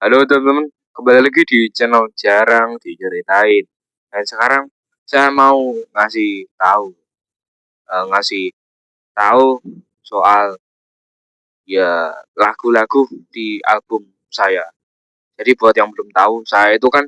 Halo teman-teman, kembali lagi di channel Jarang Diceritain. Dan sekarang saya mau ngasih tahu soal ya lagu-lagu di album saya. Jadi buat yang belum tahu, saya itu kan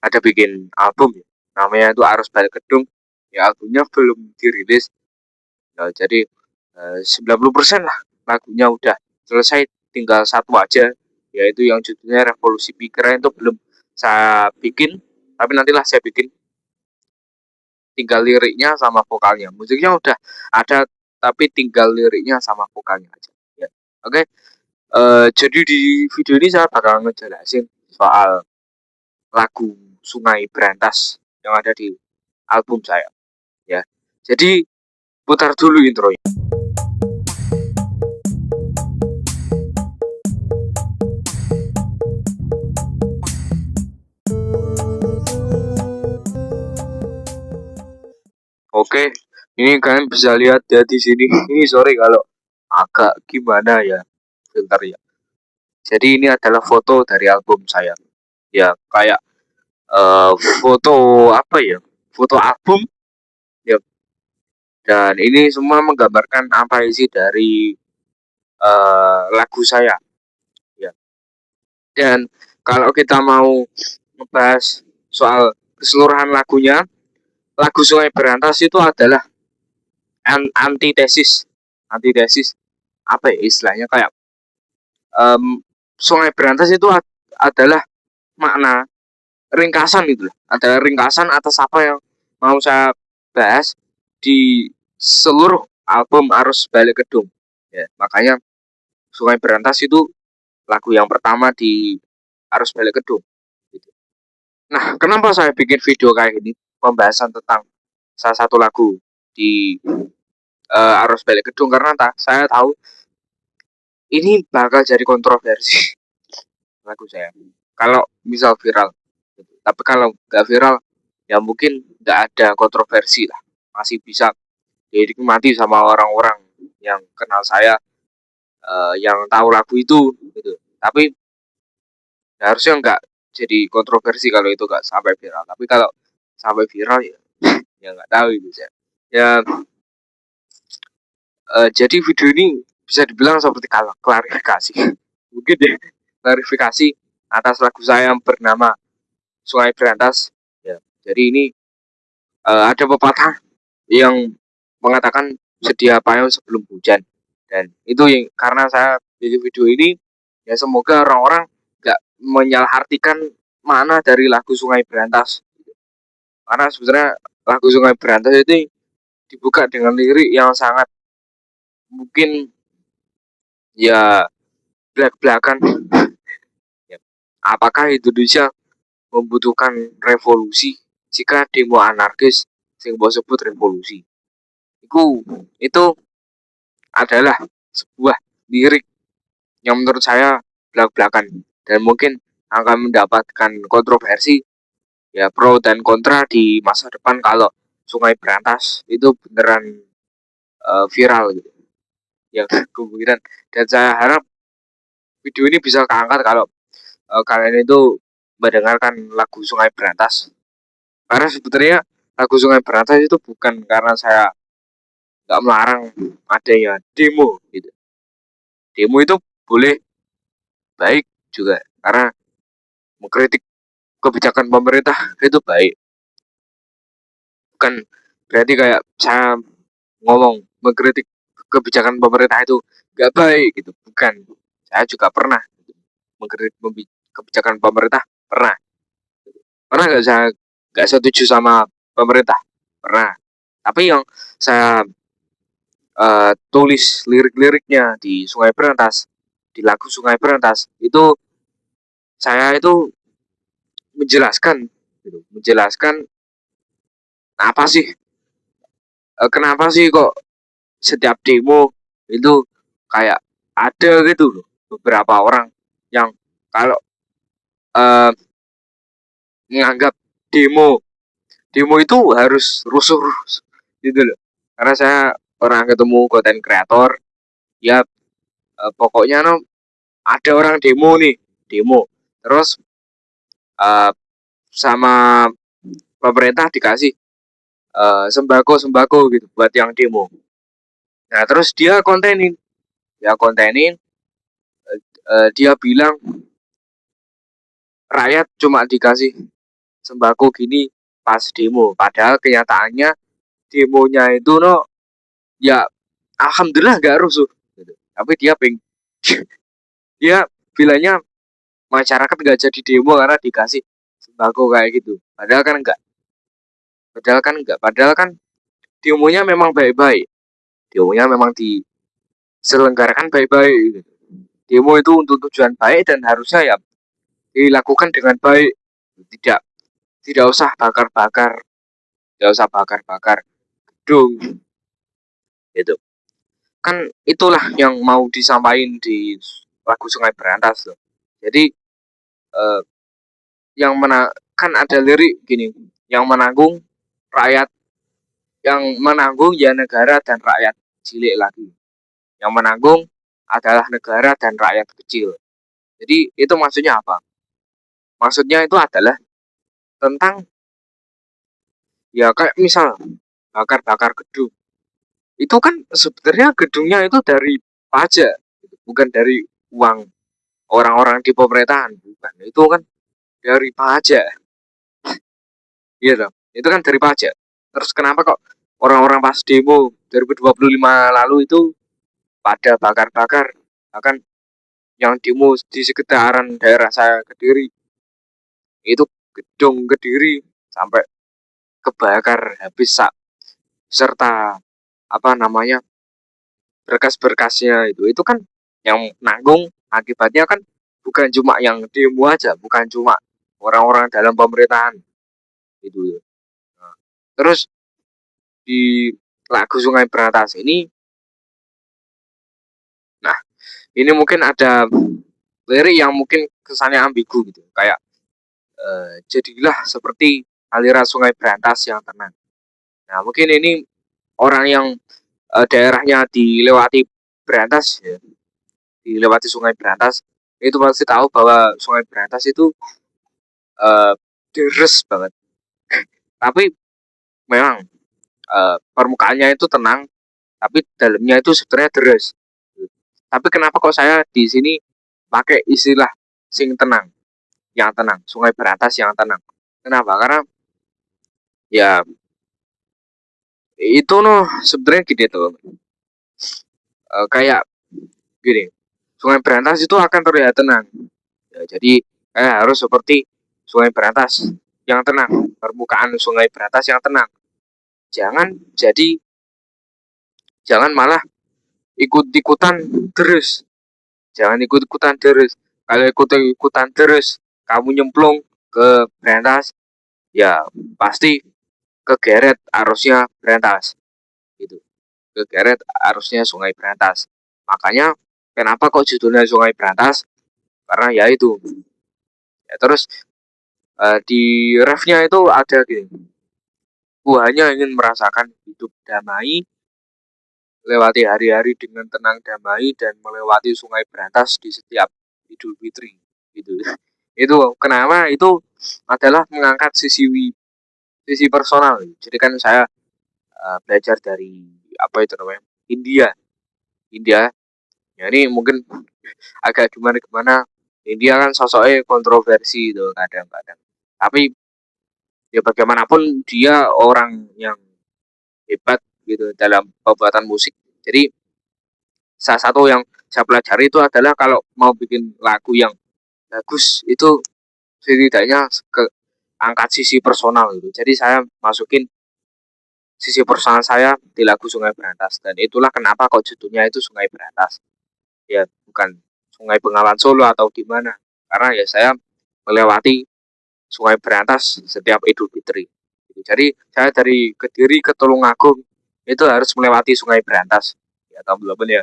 ada bikin album ya, namanya itu Arus Balik Gedung. Ya albumnya belum dirilis. Ya, jadi 90% lah lagunya udah selesai, tinggal satu aja, yaitu yang judulnya Revolusi Pikiran itu belum saya bikin, tapi nantilah saya bikin, tinggal liriknya sama vokalnya. Musiknya udah ada, tapi tinggal liriknya sama vokalnya aja. Ya. Oke, jadi di video ini saya bakal ngejelasin soal lagu Sungai Berantas yang ada di album saya. Ya, jadi putar dulu intronya. Oke, ini kalian bisa lihat ya di sini. Ini sorry kalau agak gimana ya filternya. Jadi ini adalah foto dari album saya. Ya kayak eh, foto apa ya? Foto album ya. Dan ini semua menggambarkan apa isi dari lagu saya. Ya. Dan kalau kita mau membahas soal keseluruhan lagunya, lagu Sungai Berantas itu adalah antitesis, antitesis apa ya istilahnya, kayak Sungai Berantas itu adalah makna ringkasan gitu loh. Ada ringkasan atas apa yang mau saya bahas di seluruh album Arus Balik Gedung. Ya, makanya Sungai Berantas itu lagu yang pertama di Arus Balik Gedung. Gitu. Nah, kenapa saya bikin video kayak gini? Pembahasan tentang salah satu lagu di Arus Balik Gedung, karena saya tahu ini bakal jadi kontroversi lagu saya. Kalau misal viral, tapi kalau nggak viral, ya mungkin nggak ada kontroversi lah, masih bisa dinikmati sama orang-orang yang kenal saya, yang tahu lagu itu, gitu. Tapi ya harusnya nggak jadi kontroversi kalau itu nggak sampai viral. Tapi kalau sampai viral ya, ya nggak tahu itu saya. Ya, jadi video ini bisa dibilang seperti klarifikasi, mungkin ya, klarifikasi atas lagu saya yang bernama Sungai Berantas. Ya, jadi ini ada pepatah yang mengatakan sedia payung sebelum hujan, dan itu yang karena saya bikin video ini, ya semoga orang-orang nggak menyalahartikan mana dari lagu Sungai Berantas, karena sebenarnya lagu Sungai Berantas itu dibuka dengan lirik yang sangat mungkin ya belak-belakan. Ya. Apakah Indonesia membutuhkan revolusi jika demo anarkis sing sebut revolusi? Itu adalah sebuah lirik yang menurut saya belak-belakan, dan mungkin akan mendapatkan kontroversi, ya pro dan kontra di masa depan kalau Sungai Berantas itu beneran viral gitu, ya kemungkinan. Dan saya harap video ini bisa keangkat kalau kalian itu mendengarkan lagu Sungai Berantas, karena sebetulnya lagu Sungai Berantas itu bukan karena saya nggak melarang adanya demo gitu. Demo itu boleh, baik juga, karena mengkritik kebijakan pemerintah itu baik. Bukan berarti kayak saya ngomong mengkritik kebijakan pemerintah itu nggak baik gitu, bukan. Saya juga pernah mengkritik kebijakan pemerintah, pernah. Pernah nggak saya nggak setuju sama pemerintah, pernah. Tapi yang saya tulis lirik-liriknya di Sungai Berantas, di lagu Sungai Berantas itu, saya itu menjelaskan gitu, menjelaskan apa sih, kenapa sih kok setiap demo itu kayak ada gitu loh beberapa orang yang kalau uh, menganggap demo demo itu harus rusuh gitu loh. Karena saya pernah ketemu konten kreator, ya pokoknya no, ada orang demo nih, demo, Terus sama pemerintah dikasih sembako gitu buat yang demo. Nah terus dia kontenin, dia bilang rakyat cuma dikasih sembako gini pas demo, padahal kenyataannya demonya itu ya alhamdulillah gak rusuh gitu. Tapi dia bilangnya masyarakat gak jadi demo karena dikasih sembako kayak gitu, padahal kan demonya memang baik-baik, demonya memang diselenggarakan baik-baik gitu. Demo itu untuk tujuan baik dan harusnya ya dilakukan dengan baik, tidak tidak usah bakar-bakar, tidak usah bakar-bakar gedung gitu. Kan itulah yang mau disampaikan di lagu Sungai Berantas loh. Jadi eh, kan ada lirik gini, yang menanggung rakyat, yang menanggung ya negara dan rakyat cilik lagi. Yang menanggung adalah negara dan rakyat kecil. Jadi itu maksudnya apa? Maksudnya itu adalah tentang ya kayak misal bakar-bakar gedung. Itu kan sebenarnya gedungnya itu dari pajak, bukan dari uang orang-orang di pemerintahan, bukan. Itu kan dari pajak. Iya dong. Itu kan dari pajak. Terus kenapa kok orang-orang pas demo 2025 lalu itu pada bakar-bakar, bahkan yang demo di sekitaran daerah saya Kediri itu gedung Kediri sampai kebakar habis serta apa namanya berkas-berkasnya itu kan yang nanggung akibatnya kan bukan cuma yang demo aja, bukan cuma orang-orang dalam pemerintahan itu. Nah, terus di lagu Sungai Berantas ini, nah ini mungkin ada lirik yang mungkin kesannya ambigu gitu, kayak jadilah seperti aliran Sungai Berantas yang tenang. Nah mungkin ini orang yang daerahnya dilewati Berantas ya, dilewati Sungai Berantas itu pasti tahu bahwa Sungai Berantas itu deres banget. Tapi memang permukaannya itu tenang, tapi dalamnya itu sebenarnya deres. Tapi kenapa kok saya di sini pakai istilah sing tenang, yang tenang, Sungai Berantas yang tenang? Kenapa? Karena ya itu sebenarnya gini tuh, kayak gini, Sungai Berantas itu akan terlihat tenang. Ya, jadi harus seperti Sungai Berantas yang tenang, permukaan Sungai Berantas yang tenang. Jangan jadi jangan malah ikut-ikutan terus. Jangan ikut-ikutan terus. Kalau ikut-ikutan terus, kamu nyemplung ke Berantas, ya pasti kegeret arusnya Berantas. Gitu. Kegeret arusnya Sungai Berantas. Makanya kenapa kok judulnya Sungai Berantas? Karena ya itu. Ya, terus di refnya itu ada gini. Ku hanya ingin merasakan hidup damai, lewati hari-hari dengan tenang damai, dan melewati Sungai Berantas di setiap Idul Fitri. Gitu. Itu kenapa itu adalah mengangkat sisi personal. Jadi kan saya belajar dari apa itu namanya India. India. Ya ini mungkin agak gimana. India kan sosoknya kontroversi itu kadang-kadang. Tapi ya bagaimanapun dia orang yang hebat gitu dalam pembuatan musik. Jadi salah satu yang saya pelajari itu adalah kalau mau bikin lagu yang bagus itu setidaknya ke angkat sisi personal gitu. Jadi saya masukin sisi personal saya di lagu Sungai Berantas, dan itulah kenapa kok judulnya itu Sungai Berantas. Ya bukan Sungai Bengawan Solo atau gimana. Karena ya saya melewati Sungai Berantas setiap Idul Fitri. Jadi saya dari Kediri ke Tulungagung itu harus melewati Sungai Berantas. Ya teman-teman ya.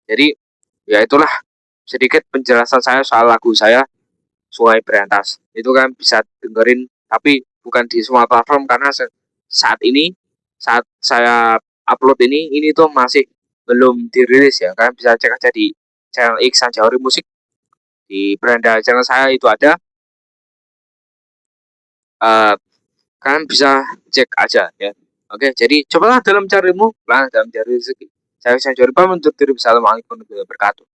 Jadi ya itulah sedikit penjelasan saya soal lagu saya Sungai Berantas. Itu kan bisa dengerin, tapi bukan di semua platform karena saat saya upload ini tuh masih belum dirilis ya. Kalian bisa cek aja di channel X Sanjawari Musik Di beranda channel saya itu ada. Kalian bisa cek aja ya. Oke, jadi cobalah dalam carimu, dalam cari rezeki. Saya John Pamit undur diri. Wassalamualaikum warahmatullahi wabarakatuh.